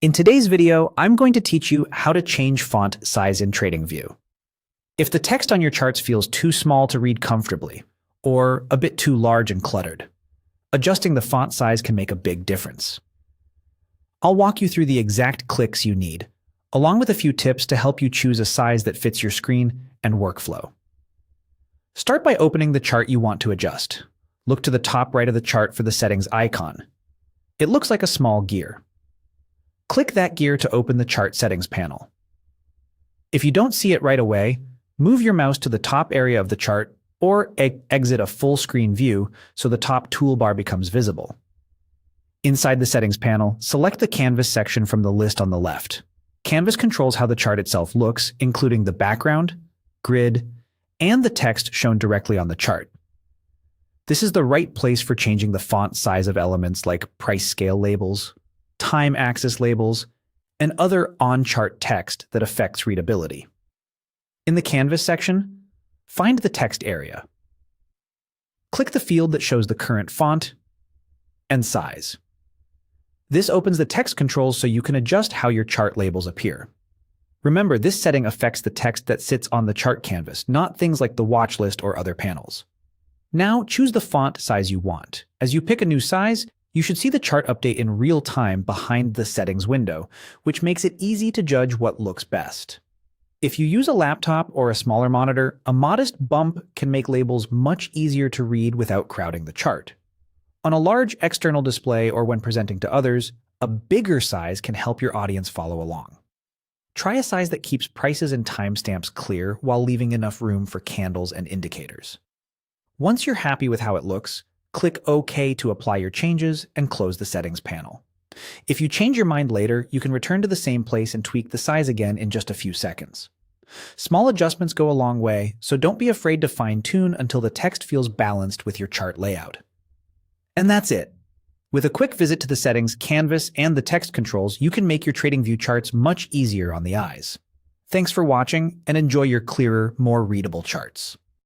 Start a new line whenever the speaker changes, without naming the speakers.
In today's video, I'm going to teach you how to change font size in TradingView. If the text on your charts feels too small to read comfortably, or a bit too large and cluttered, adjusting the font size can make a big difference. I'll walk you through the exact clicks you need, along with a few tips to help you choose a size that fits your screen and workflow. Start by opening the chart you want to adjust. Look to the top right of the chart for the settings icon. It looks like a small gear. Click that gear to open the chart settings panel. If you don't see it right away, move your mouse to the top area of the chart or exit a full screen view so the top toolbar becomes visible. Inside the settings panel, select the Canvas section from the list on the left. Canvas controls how the chart itself looks, including the background, grid, and the text shown directly on the chart. This is the right place for changing the font size of elements like price scale labels, time axis labels, and other on-chart text that affects readability. In the Canvas section, find the text area. Click the field that shows the current font and size. This opens the text controls so you can adjust how your chart labels appear. Remember, this setting affects the text that sits on the chart canvas, not things like the watch list or other panels. Now, choose the font size you want. As you pick a new size, you should see the chart update in real time behind the settings window, which makes it easy to judge what looks best. If you use a laptop or a smaller monitor, a modest bump can make labels much easier to read without crowding the chart. On a large external display or when presenting to others, a bigger size can help your audience follow along. Try a size that keeps prices and timestamps clear while leaving enough room for candles and indicators. Once you're happy with how it looks, click OK to apply your changes and close the settings panel. If you change your mind later, you can return to the same place and tweak the size again in just a few seconds. Small adjustments go a long way, so don't be afraid to fine-tune until the text feels balanced with your chart layout. And that's it. With a quick visit to the settings, Canvas, and the text controls, you can make your TradingView charts much easier on the eyes. Thanks for watching, and enjoy your clearer, more readable charts.